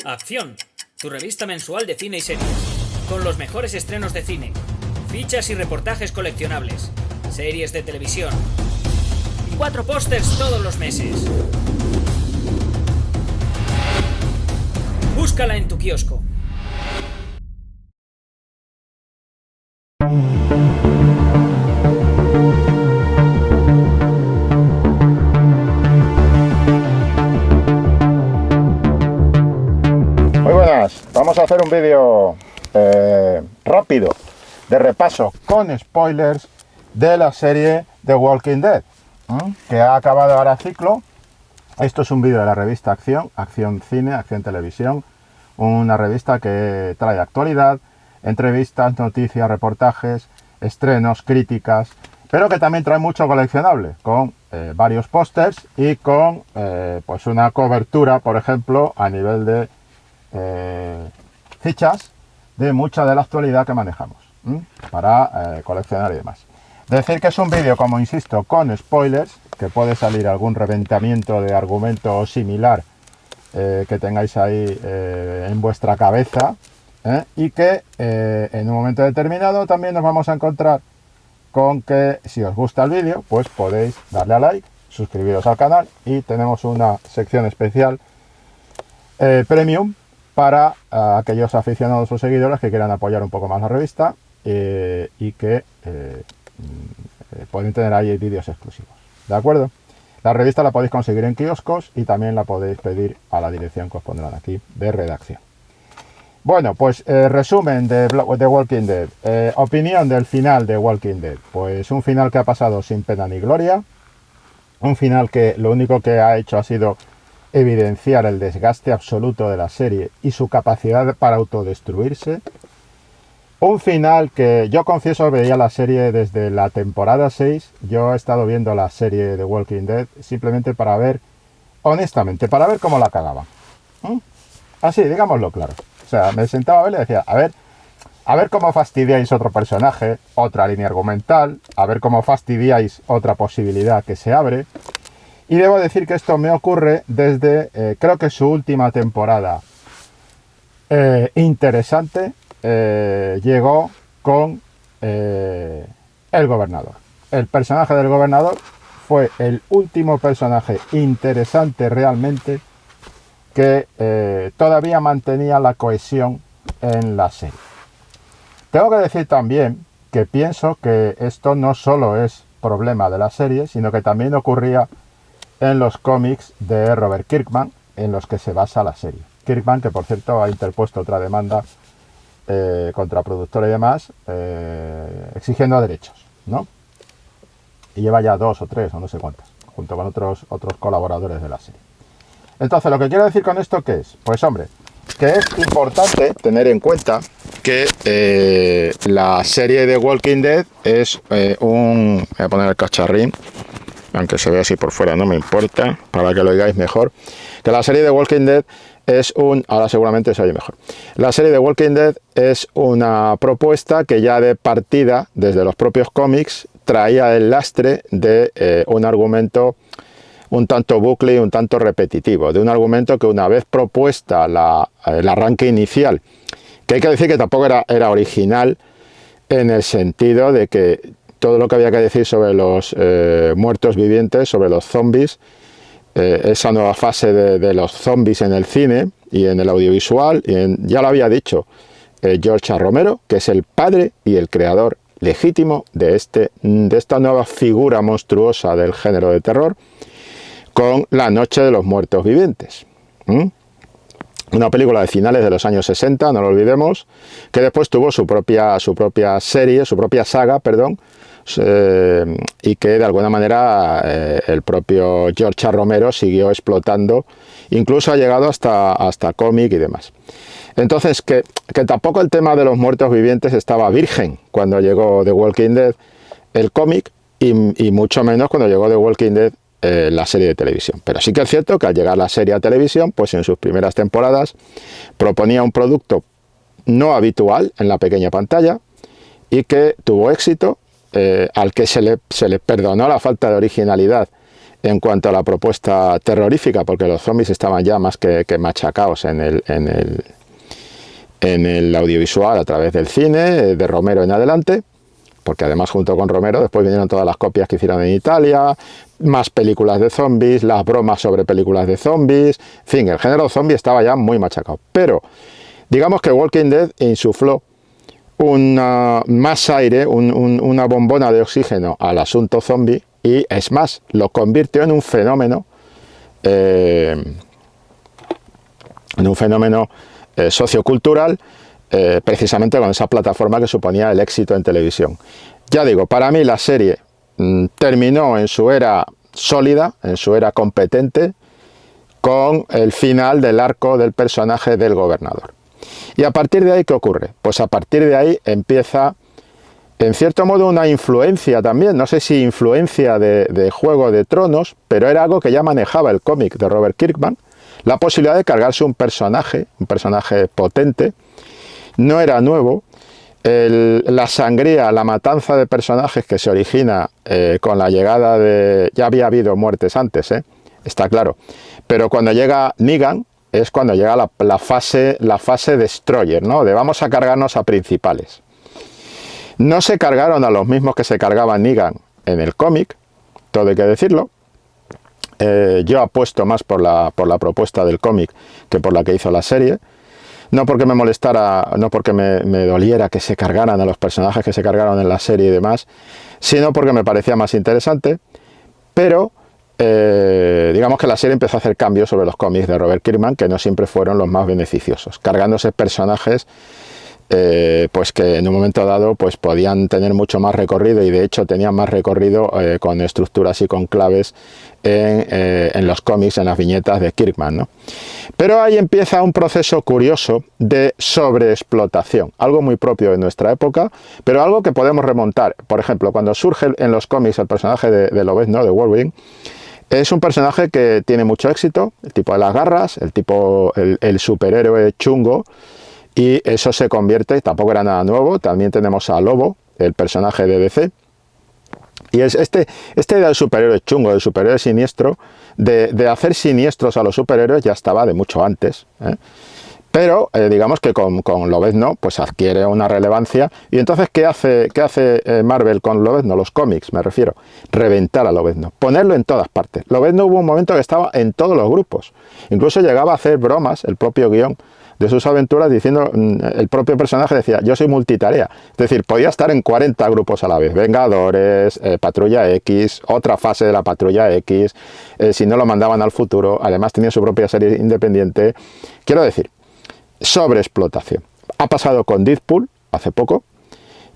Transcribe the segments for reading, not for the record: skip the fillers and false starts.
Acción, tu revista mensual de cine y series, con los mejores estrenos de cine, fichas y reportajes coleccionables, series de televisión y 4 pósters todos los meses. Búscala en tu kiosco. Muy buenas, vamos a hacer un vídeo rápido de repaso con spoilers de la serie The Walking Dead, que ha acabado ahora ciclo. Esto es un vídeo de la revista Acción, Acción Cine, Acción Televisión, una revista que trae actualidad, entrevistas, noticias, reportajes, estrenos, críticas, pero que también trae mucho coleccionable, con varios pósters y con pues una cobertura, por ejemplo, a nivel de fichas de mucha de la actualidad que manejamos para coleccionar y demás. Decir que es un vídeo, como insisto, con spoilers, que puede salir algún reventamiento de argumento similar que tengáis ahí en vuestra cabeza, y que en un momento determinado también nos vamos a encontrar con que, si os gusta el vídeo, pues podéis darle a like, suscribiros al canal, y tenemos una sección especial premium para aquellos aficionados o seguidores que quieran apoyar un poco más la revista y que pueden tener ahí vídeos exclusivos. ¿De acuerdo? La revista la podéis conseguir en kioscos y también la podéis pedir a la dirección que os pondrán aquí de redacción. Bueno, pues resumen de The Walking Dead. Opinión del final de Walking Dead. Pues un final que ha pasado sin pena ni gloria. Un final que lo único que ha hecho ha sido evidenciar el desgaste absoluto de la serie y su capacidad para autodestruirse. Un final que yo confieso veía la serie desde la temporada 6. Yo he estado viendo la serie de Walking Dead simplemente para ver, honestamente, para ver cómo la cagaban. Así, digámoslo claro. O sea, me sentaba a ver y decía, a ver cómo fastidiáis otro personaje, otra línea argumental, a ver cómo fastidiáis otra posibilidad que se abre. Y debo decir que esto me ocurre desde, creo que su última temporada interesante llegó con el gobernador. El personaje del gobernador fue el último personaje interesante realmente que todavía mantenía la cohesión en la serie. Tengo que decir también que pienso que esto no solo es problema de la serie, sino que también ocurría en los cómics de Robert Kirkman, en los que se basa la serie. Kirkman, que por cierto ha interpuesto otra demanda contra productora y demás, exigiendo derechos, ¿no? Y lleva ya 2 o 3 o no sé cuántas, junto con otros colaboradores de la serie. Entonces, lo que quiero decir con esto, ¿qué es? Pues hombre, que es importante tener en cuenta que la serie de Walking Dead es voy a poner el cacharrín, aunque se vea así por fuera, no me importa, para que lo oigáis mejor, que la serie de Walking Dead es ahora seguramente se oye mejor. La serie de Walking Dead es una propuesta que ya de partida, desde los propios cómics, traía el lastre de un argumento un tanto bucle y un tanto repetitivo, de un argumento que una vez propuesta el arranque inicial, que hay que decir que tampoco era original en el sentido de que todo lo que había que decir sobre los muertos vivientes, sobre los zombies, esa nueva fase de los zombies en el cine y en el audiovisual, ya lo había dicho George A. Romero, que es el padre y el creador legítimo de esta nueva figura monstruosa del género de terror, con La Noche de los Muertos Vivientes. Una película de finales de los años 60, no lo olvidemos, que después tuvo su propia serie, su propia saga, perdón, y que de alguna manera el propio George A. Romero siguió explotando, incluso ha llegado hasta cómic y demás. Entonces, que tampoco el tema de los muertos vivientes estaba virgen cuando llegó The Walking Dead, el cómic, y mucho menos cuando llegó The Walking Dead, la serie de televisión. Pero sí que es cierto que al llegar la serie a televisión, pues en sus primeras temporadas proponía un producto no habitual en la pequeña pantalla y que tuvo éxito, al que se le perdonó la falta de originalidad en cuanto a la propuesta terrorífica, porque los zombies estaban ya más que machacados en el audiovisual a través del cine, de Romero en adelante, porque además junto con Romero después vinieron todas las copias que hicieron en Italia, más películas de zombies, las bromas sobre películas de zombies, en fin, el género zombie estaba ya muy machacado. Pero digamos que Walking Dead insufló más aire, una bombona de oxígeno al asunto zombie, y es más, lo convirtió en un fenómeno sociocultural, precisamente con esa plataforma que suponía el éxito en televisión. Ya digo, para mí la serie terminó en su era sólida, en su era competente, con el final del arco del personaje del gobernador. Y a partir de ahí, ¿qué ocurre? Pues a partir de ahí empieza, en cierto modo, una influencia también, no sé si influencia de Juego de Tronos, pero era algo que ya manejaba el cómic de Robert Kirkman, la posibilidad de cargarse un personaje potente. No era nuevo. La sangría, la matanza de personajes que se origina con la llegada de... Ya había habido muertes antes, está claro. Pero cuando llega Negan, es cuando llega la fase Destroyer, ¿no? De vamos a cargarnos a principales. No se cargaron a los mismos que se cargaban Negan en el cómic, todo hay que decirlo. Yo apuesto más por la propuesta del cómic que por la que hizo la serie. No porque me molestara, no porque me doliera que se cargaran a los personajes que se cargaron en la serie y demás, sino porque me parecía más interesante. Pero digamos que la serie empezó a hacer cambios sobre los cómics de Robert Kirkman, que no siempre fueron los más beneficiosos, cargándose personajes pues que en un momento dado pues podían tener mucho más recorrido, y de hecho tenían más recorrido con estructuras y con claves en los cómics, en las viñetas de Kirkman, ¿no? Pero ahí empieza un proceso curioso de sobreexplotación, algo muy propio de nuestra época, pero algo que podemos remontar. Por ejemplo, cuando surge en los cómics el personaje de Lobezno, de Wolverine, es un personaje que tiene mucho éxito, el tipo de las garras, el superhéroe chungo, y eso se convierte, tampoco era nada nuevo. También tenemos a Lobo, el personaje de DC, y es esta idea del superhéroe chungo, del superhéroe siniestro, de hacer siniestros a los superhéroes, ya estaba de mucho antes, pero digamos que con Lobezno pues adquiere una relevancia. Y entonces ¿qué hace Marvel con Lobezno? Los cómics, me refiero, reventar a Lobezno, ponerlo en todas partes. Lobezno hubo un momento que estaba en todos los grupos, incluso llegaba a hacer bromas, el propio guión de sus aventuras, diciendo, el propio personaje decía, yo soy multitarea, es decir, podía estar en 40 grupos a la vez, Vengadores, Patrulla X, otra fase de la Patrulla X, si no lo mandaban al futuro, además tenía su propia serie independiente. Quiero decir, sobreexplotación. Ha pasado con Deadpool hace poco,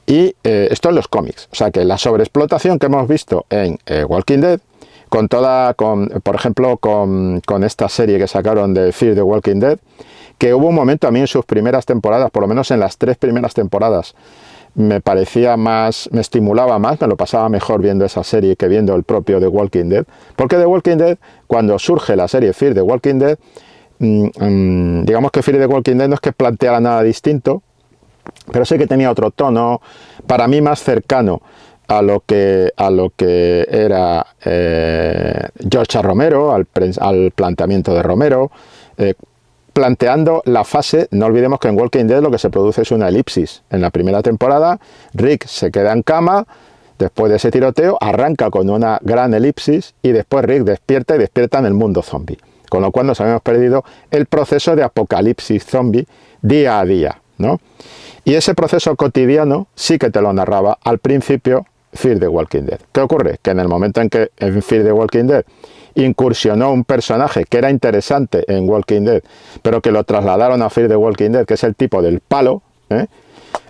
y esto en los cómics, o sea que la sobreexplotación que hemos visto en Walking Dead, por ejemplo, con esta serie que sacaron de Fear the Walking Dead, que hubo un momento a mí en sus primeras temporadas, por lo menos en las 3 primeras temporadas, me parecía más, me estimulaba más, me lo pasaba mejor viendo esa serie que viendo el propio The Walking Dead, porque The Walking Dead, cuando surge la serie Fear the Walking Dead, digamos que Fear the Walking Dead no es que planteara nada distinto, pero sí que tenía otro tono, para mí más cercano a lo que era George A. Romero, al planteamiento de Romero, planteando la fase. No olvidemos que en Walking Dead lo que se produce es una elipsis. En la primera temporada, Rick se queda en cama, después de ese tiroteo, arranca con una gran elipsis, y después Rick despierta en el mundo zombie. Con lo cual nos habíamos perdido el proceso de apocalipsis zombie día a día, ¿no? Y ese proceso cotidiano sí que te lo narraba al principio Fear the Walking Dead. ¿Qué ocurre? Que en el momento en que en Fear the Walking Dead incursionó un personaje que era interesante en Walking Dead, pero que lo trasladaron a Fear the Walking Dead, que es el tipo del palo,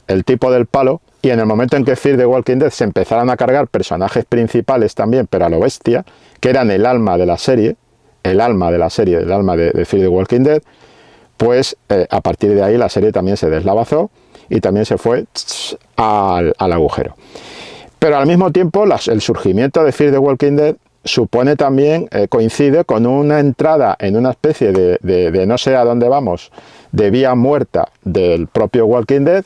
el tipo del palo, y en el momento en que Fear the Walking Dead se empezaron a cargar personajes principales también, pero a lo bestia, que eran el alma de la serie, el alma de Fear the Walking Dead, pues a partir de ahí la serie también se deslavazó y también se fue al agujero. Pero al mismo tiempo el surgimiento de Fear the Walking Dead supone también, coincide con una entrada en una especie de no sé a dónde vamos, de vía muerta del propio Walking Dead,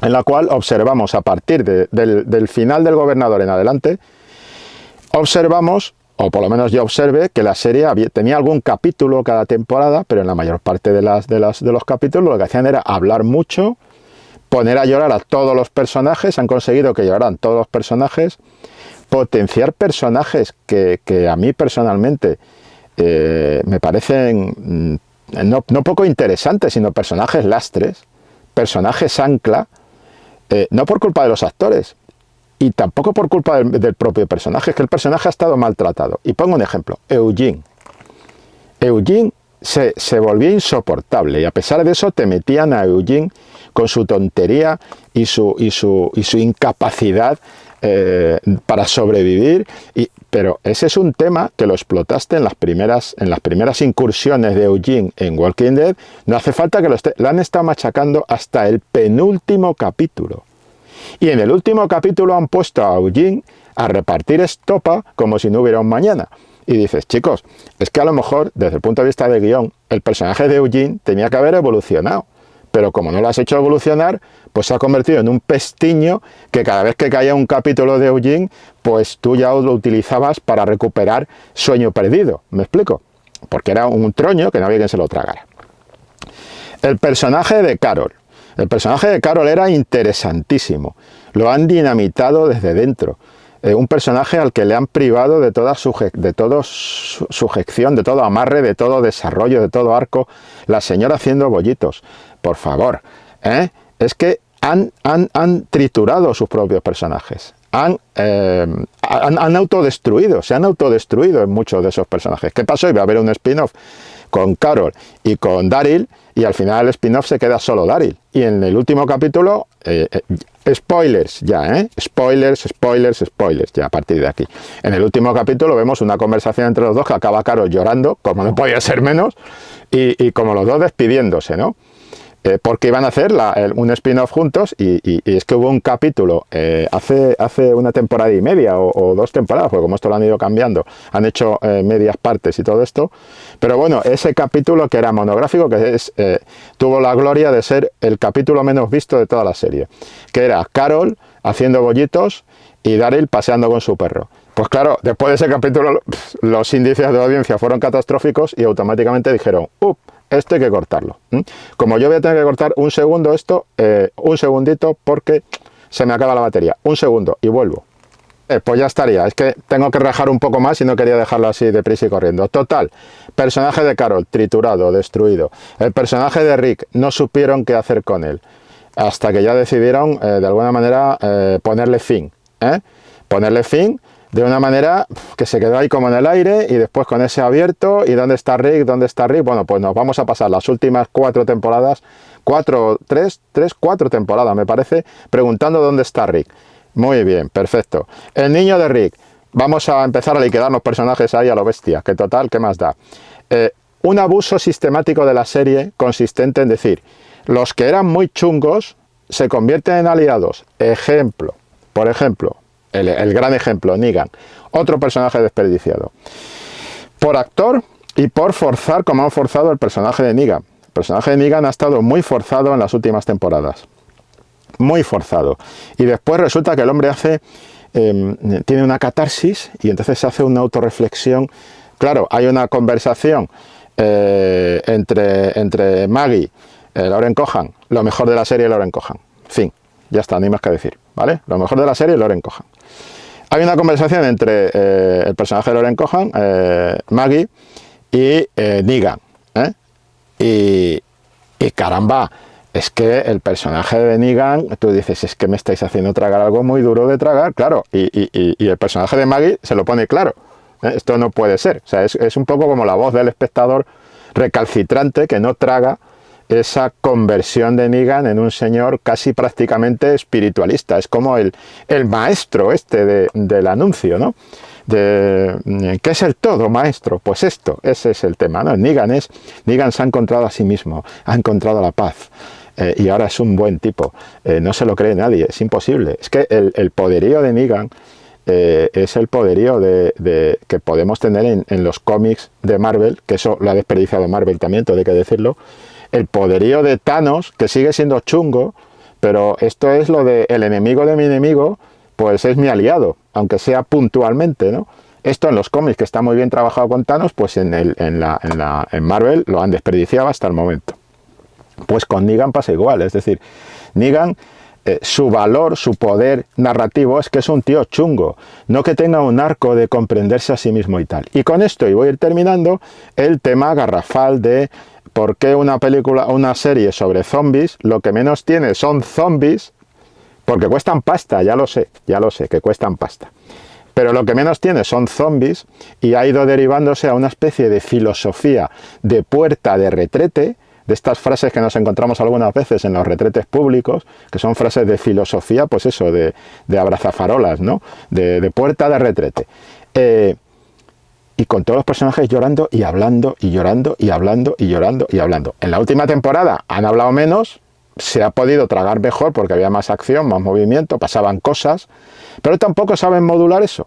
en la cual observamos a partir del final del gobernador en adelante, observamos o por lo menos yo observé, que la serie tenía algún capítulo cada temporada, pero en la mayor parte de los capítulos lo que hacían era hablar mucho, poner a llorar a todos los personajes, han conseguido que lloraran todos los personajes, potenciar personajes que a mí personalmente me parecen no poco interesantes, sino personajes lastres, personajes ancla, no por culpa de los actores y tampoco por culpa del propio personaje, es que el personaje ha estado maltratado. Y pongo un ejemplo, Eugene. Eugene se volvía insoportable y a pesar de eso te metían a Eugene con su tontería y su incapacidad para sobrevivir, pero ese es un tema que lo explotaste en las primeras incursiones de Eugene en Walking Dead. No hace falta que lo han estado machacando hasta el penúltimo capítulo. Y en el último capítulo han puesto a Eugene a repartir estopa como si no hubiera un mañana. Y dices, chicos, es que a lo mejor, desde el punto de vista de guión, el personaje de Eugene tenía que haber evolucionado. Pero como no lo has hecho evolucionar, pues se ha convertido en un pestiño que cada vez que caía un capítulo de Eugene, pues tú ya lo utilizabas para recuperar Sueño Perdido. ¿Me explico? Porque era un troño que no había quien se lo tragara. El personaje de Carol. El personaje de Carol era interesantísimo. Lo han dinamitado desde dentro. Un personaje al que le han privado de toda sujeción, de todo amarre, de todo desarrollo, de todo arco. La señora haciendo bollitos. Por favor, es que han triturado sus propios personajes. Han autodestruido, se han autodestruido en muchos de esos personajes. ¿Qué pasó? Iba a haber un spin-off con Carol y con Daryl, y al final el spin-off se queda solo Daryl. Y en el último capítulo, spoilers ya, spoilers, ya a partir de aquí. En el último capítulo vemos una conversación entre los dos que acaba Carol llorando, como no podía ser menos, y como los dos despidiéndose, ¿no? Porque iban a hacer un spin-off juntos y es que hubo un capítulo hace una temporada y media o 2 temporadas, porque como esto lo han ido cambiando, han hecho medias partes y todo esto, pero bueno, ese capítulo que era monográfico, que tuvo la gloria de ser el capítulo menos visto de toda la serie, que era Carol haciendo bollitos y Daryl paseando con su perro. Pues claro, después de ese capítulo los índices de audiencia fueron catastróficos y automáticamente dijeron, esto hay que cortarlo. Como yo voy a tener que cortar un segundo esto, un segundito, porque se me acaba la batería. Un segundo y vuelvo. Pues ya estaría. Es que tengo que rajar un poco más y no quería dejarlo así deprisa y corriendo. Total, personaje de Carol, triturado, destruido. El personaje de Rick, no supieron qué hacer con él. Hasta que ya decidieron, de alguna manera, ponerle fin. Ponerle fin de una manera que se quedó ahí como en el aire y después con ese abierto y ¿dónde está Rick? ¿Dónde está Rick? Bueno, pues nos vamos a pasar las últimas 4 temporadas, 4 temporadas me parece, preguntando dónde está Rick. Muy bien, perfecto. El niño de Rick, vamos a empezar a liquidar los personajes ahí a lo bestia, que total, ¿qué más da? Un abuso sistemático de la serie consistente en decir, los que eran muy chungos se convierten en aliados. Ejemplo, por ejemplo, el gran ejemplo, Negan, otro personaje desperdiciado. Por actor y por forzar como han forzado el personaje de Negan. El personaje de Negan ha estado muy forzado en las últimas temporadas. Muy forzado. Y después resulta que el hombre tiene una catarsis y entonces hace una autorreflexión. Claro, hay una conversación entre Maggie, Lauren Cohan, lo mejor de la serie Lauren Cohan. Fin, ya está, no hay más que decir, ¿vale? Lo mejor de la serie Lauren Cohan. Hay una conversación entre el personaje de Lauren Cohan, Maggie, y Negan. Y caramba, es que el personaje de Negan, tú dices, es que me estáis haciendo tragar algo muy duro de tragar, claro. Y el personaje de Maggie se lo pone claro. Esto no puede ser. O sea, es un poco como la voz del espectador recalcitrante que no traga esa conversión de Negan en un señor casi prácticamente espiritualista. Es como el maestro del anuncio, ¿no? ¿Qué es el todo, maestro? Pues esto, ese es el tema, ¿no? Negan se ha encontrado a sí mismo, ha encontrado la paz. Y ahora es un buen tipo. No se lo cree nadie, es imposible. Es que el poderío de Negan es el poderío que podemos tener en los cómics de Marvel, que eso lo ha desperdiciado Marvel también, todo hay que decirlo. El poderío de Thanos, que sigue siendo chungo, pero esto es lo de el enemigo de mi enemigo, pues es mi aliado, aunque sea puntualmente, ¿no? Esto en los cómics, que está muy bien trabajado con Thanos, pues en Marvel lo han desperdiciado hasta el momento. Pues con Negan pasa igual, es decir, Negan, su valor, su poder narrativo es que es un tío chungo, no que tenga un arco de comprenderse a sí mismo y tal. Y con esto, y voy a ir terminando, el tema garrafal de por qué una serie sobre zombies, lo que menos tiene son zombies, porque cuestan pasta, ya lo sé, que cuestan pasta. Pero lo que menos tiene son zombies, y ha ido derivándose a una especie de filosofía de puerta de retrete, de estas frases que nos encontramos algunas veces en los retretes públicos, que son frases de filosofía, pues eso, de abrazafarolas, ¿no? De puerta de retrete. Y con todos los personajes llorando y hablando, y llorando, y hablando, y llorando, y hablando. En la última temporada han hablado menos, se ha podido tragar mejor porque había más acción, más movimiento, pasaban cosas, pero tampoco saben modular eso.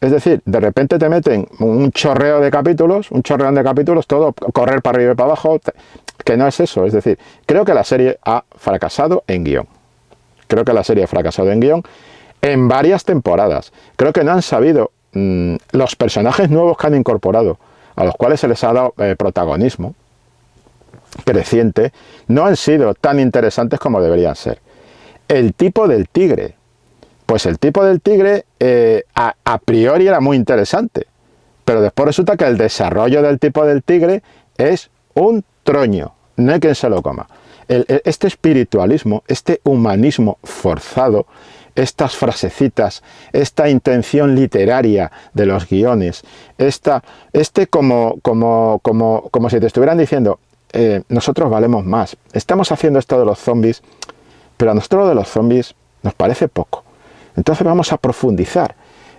Es decir, de repente te meten un chorreón de capítulos, todo correr para arriba y para abajo, que no es eso. Es decir, creo que la serie ha fracasado en guión. En varias temporadas. Creo que no han sabido los personajes nuevos que han incorporado, a los cuales se les ha dado protagonismo creciente, no han sido tan interesantes como deberían ser. El tipo del tigre. Pues el tipo del tigre a priori era muy interesante, pero después resulta que el desarrollo del tipo del tigre es un troño, no hay quien se lo coma. Este espiritualismo, este humanismo forzado, estas frasecitas, esta intención literaria de los guiones, como si te estuvieran diciendo, nosotros valemos más, estamos haciendo esto de los zombies, pero a nosotros de los zombies nos parece poco. Entonces vamos a profundizar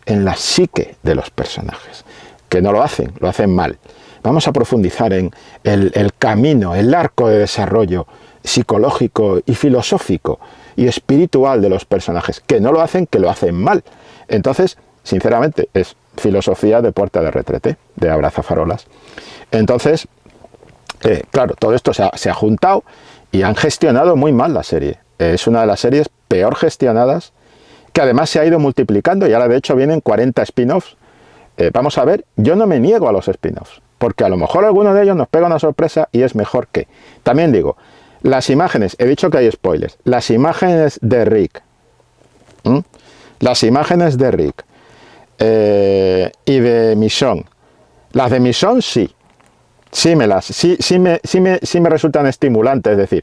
en la psique de los personajes, que no lo hacen mal. Vamos a profundizar en el camino, el arco de desarrollo psicológico y filosófico y espiritual de los personajes, que no lo hacen, que lo hacen mal. Entonces, sinceramente, es filosofía de puerta de retrete, de abrazafarolas. Entonces, claro, todo esto se ha juntado y han gestionado muy mal la serie. Es una de las series peor gestionadas, que además se ha ido multiplicando y ahora de hecho vienen 40 spin-offs. Vamos a ver, yo no me niego a los spin-offs, porque a lo mejor alguno de ellos nos pega una sorpresa y es mejor que. También digo, las imágenes, he dicho que hay spoilers, las imágenes de Rick, y de Michonne, las de Michonne sí me resultan estimulantes, es decir,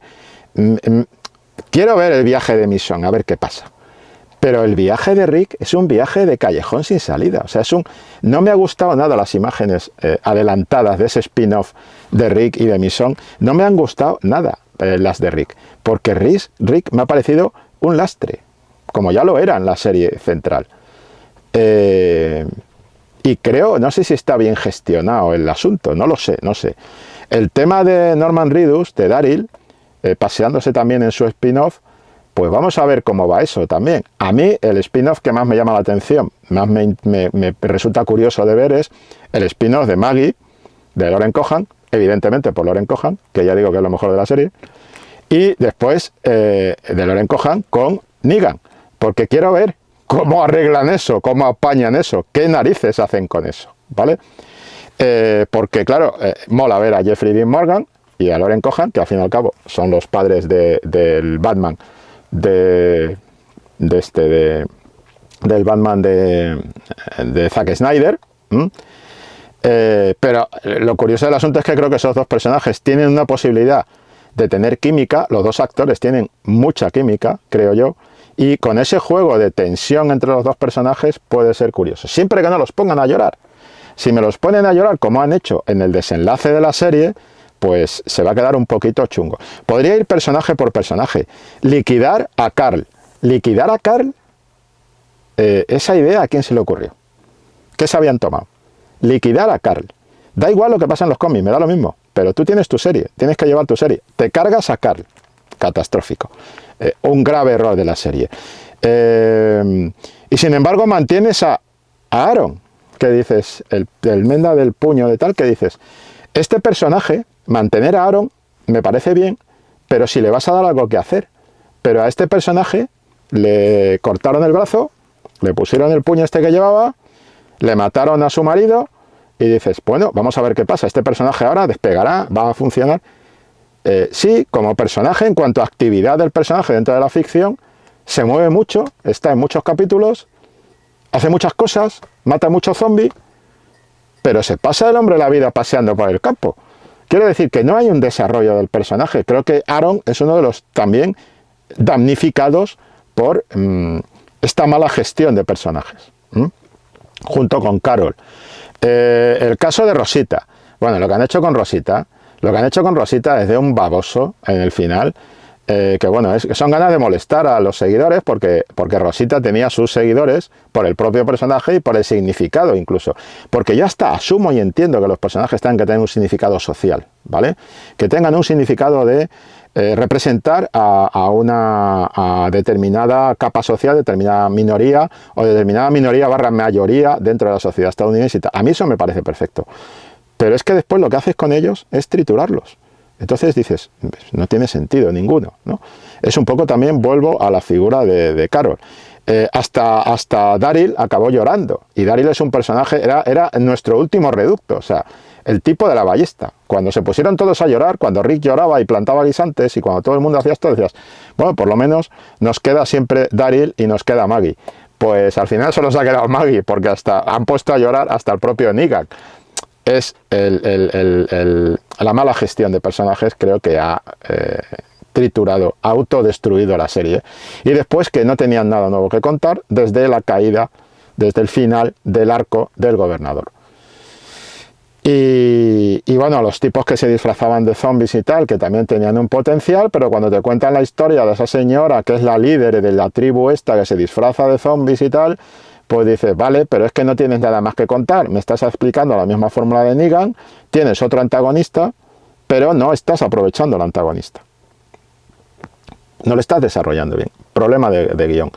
quiero ver el viaje de Michonne, a ver qué pasa. Pero el viaje de Rick es un viaje de callejón sin salida. O sea, no me ha gustado nada las imágenes adelantadas de ese spin-off de Rick y de Michonne. No me han gustado nada las de Rick. Porque Rick me ha parecido un lastre, como ya lo era en la serie central. Y creo, no sé si está bien gestionado el asunto, no lo sé. El tema de Norman Reedus, de Daryl, paseándose también en su spin-off, pues vamos a ver cómo va eso también. A mí el spin-off que más me llama la atención, más me resulta curioso de ver, es el spin-off de Maggie, de Lauren Cohan, evidentemente por Lauren Cohan, que ya digo que es lo mejor de la serie, y después de Lauren Cohan con Negan, porque quiero ver cómo arreglan eso, cómo apañan eso, qué narices hacen con eso, ¿vale? Porque claro, mola ver a Jeffrey Dean Morgan y a Lauren Cohan, que al fin y al cabo son los padres del Batman, del Batman de Zack Snyder. Pero lo curioso del asunto es que creo que esos dos personajes tienen una posibilidad de tener química, los dos actores tienen mucha química, creo yo, y con ese juego de tensión entre los dos personajes puede ser curioso, siempre que no los pongan a llorar. Si me los ponen a llorar como han hecho en el desenlace de la serie, pues se va a quedar un poquito chungo. Podría ir personaje por personaje. Liquidar a Carl. Esa idea, ¿a quién se le ocurrió? ¿Qué se habían tomado? Liquidar a Carl. Da igual lo que pasa en los cómics, me da lo mismo. Pero tú tienes tu serie, tienes que llevar tu serie. Te cargas a Carl. Catastrófico. Un grave error de la serie. Y sin embargo mantienes a Aaron. ¿Qué dices? El menda del puño de tal, ¿qué dices? Este personaje, mantener a Aaron, me parece bien, pero si le vas a dar algo que hacer. Pero a este personaje le cortaron el brazo, le pusieron el puño este que llevaba, le mataron a su marido y dices, bueno, vamos a ver qué pasa, este personaje ahora despegará, va a funcionar. Sí, como personaje, en cuanto a actividad del personaje dentro de la ficción, se mueve mucho, está en muchos capítulos, hace muchas cosas, mata a muchos zombies, pero se pasa el hombre la vida paseando por el campo. Quiero decir que no hay un desarrollo del personaje. Creo que Aaron es uno de los también damnificados por esta mala gestión de personajes, junto con Carol. El caso de Rosita. Bueno, lo que han hecho con Rosita es de un baboso en el final, que bueno, son ganas de molestar a los seguidores porque Rosita tenía sus seguidores por el propio personaje y por el significado incluso. Porque yo hasta asumo y entiendo que los personajes tengan que tener un significado social, ¿vale? Que tengan un significado de representar a una determinada capa social, determinada minoría o determinada minoría barra mayoría dentro de la sociedad estadounidense. A mí eso me parece perfecto. Pero es que después lo que haces con ellos es triturarlos. Entonces dices, no tiene sentido ninguno, ¿no? Es un poco también, vuelvo a la figura de Carol. Hasta Daryl acabó llorando. Y Daryl es un personaje, era nuestro último reducto, o sea, el tipo de la ballesta. Cuando se pusieron todos a llorar, cuando Rick lloraba y plantaba guisantes y cuando todo el mundo hacía esto, decías, bueno, por lo menos nos queda siempre Daryl y nos queda Maggie. Pues al final solo se ha quedado Maggie, porque hasta han puesto a llorar hasta el propio Negan. Es la mala gestión de personajes, creo que ha triturado, autodestruido la serie. Y después que no tenían nada nuevo que contar desde la caída, desde el final del arco del gobernador. Y bueno, los tipos que se disfrazaban de zombies y tal, que también tenían un potencial, pero cuando te cuentan la historia de esa señora que es la líder de la tribu esta que se disfraza de zombies y tal, pues dices, vale, pero es que no tienes nada más que contar, me estás explicando la misma fórmula de Negan, tienes otro antagonista, pero no estás aprovechando al antagonista. No lo estás desarrollando bien. Problema de guión.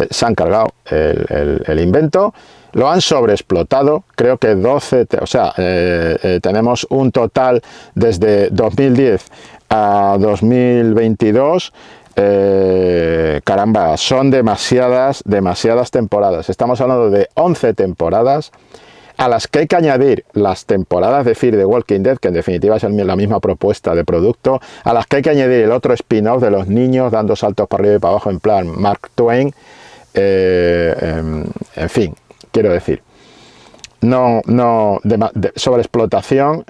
Se han cargado el invento, lo han sobreexplotado, creo que 12, o sea, tenemos un total desde 2010 a 2022, caramba, son demasiadas temporadas. Estamos hablando de 11 temporadas a las que hay que añadir las temporadas de Fear the Walking Dead, que en definitiva es la misma propuesta de producto, a las que hay que añadir el otro spin-off de los niños dando saltos para arriba y para abajo en plan Mark Twain. En fin, quiero decir, sobreexplotación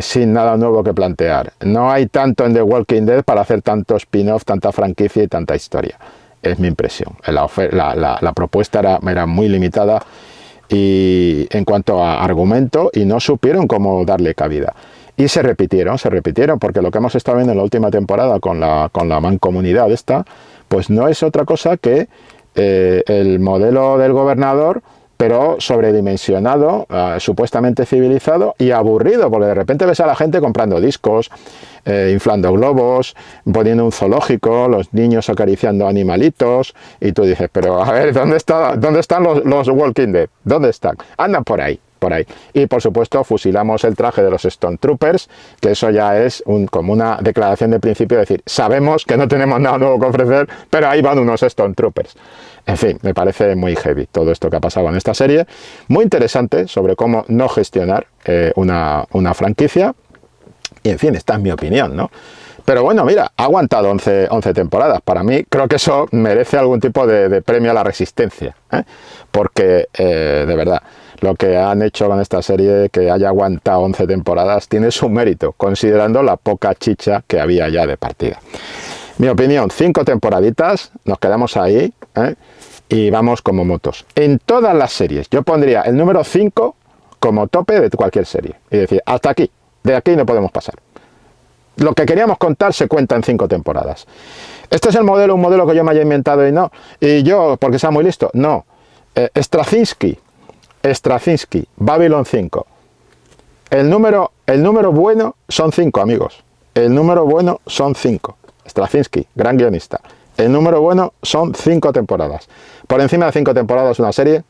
sin nada nuevo que plantear. No hay tanto en The Walking Dead para hacer tanto spin-off, tanta franquicia y tanta historia. Es mi impresión. La propuesta era muy limitada y en cuanto a argumento, y no supieron cómo darle cabida. Y se repitieron, porque lo que hemos estado viendo en la última temporada con la mancomunidad esta, pues no es otra cosa que el modelo del gobernador, pero sobredimensionado, supuestamente civilizado y aburrido, porque de repente ves a la gente comprando discos, inflando globos, poniendo un zoológico, los niños acariciando animalitos, y tú dices, pero a ver, ¿dónde están los Walking Dead? ¿Dónde están? Andan por ahí. Y por supuesto fusilamos el traje de los Stone Troopers, que eso ya es como una declaración de principio, de decir, sabemos que no tenemos nada nuevo que ofrecer, pero ahí van unos Stone Troopers. En fin, me parece muy heavy todo esto que ha pasado en esta serie, muy interesante sobre cómo no gestionar una franquicia, y en fin, esta es mi opinión, ¿no? Pero bueno, mira, ha aguantado 11 temporadas. Para mí creo que eso merece algún tipo de premio a la resistencia, porque de verdad, lo que han hecho con esta serie, que haya aguantado 11 temporadas, tiene su mérito, considerando la poca chicha que había ya de partida. Mi opinión, 5 temporaditas, nos quedamos ahí, y vamos como motos. En todas las series, yo pondría el número 5 como tope de cualquier serie. Y decir, hasta aquí, de aquí no podemos pasar. Lo que queríamos contar se cuenta en 5 temporadas. Este es un modelo que yo me haya inventado y yo, porque sea muy listo, no. Straczynski, Babylon 5. El número bueno son 5, amigos. El número bueno son 5. Straczynski, gran guionista. El número bueno son 5 temporadas. Por encima de 5 temporadas una serie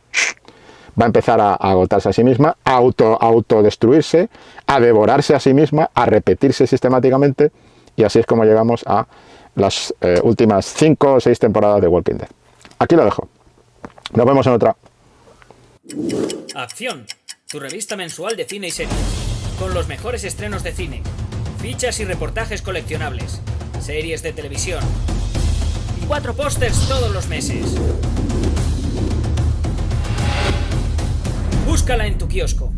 va a empezar a agotarse a sí misma, a autodestruirse, a devorarse a sí misma, a repetirse sistemáticamente, y así es como llegamos a las últimas 5 o 6 temporadas de Walking Dead. Aquí lo dejo. Nos vemos en otra. Acción, tu revista mensual de cine y series, con los mejores estrenos de cine, fichas y reportajes coleccionables, series de televisión y 4 pósters todos los meses. Búscala en tu kiosco.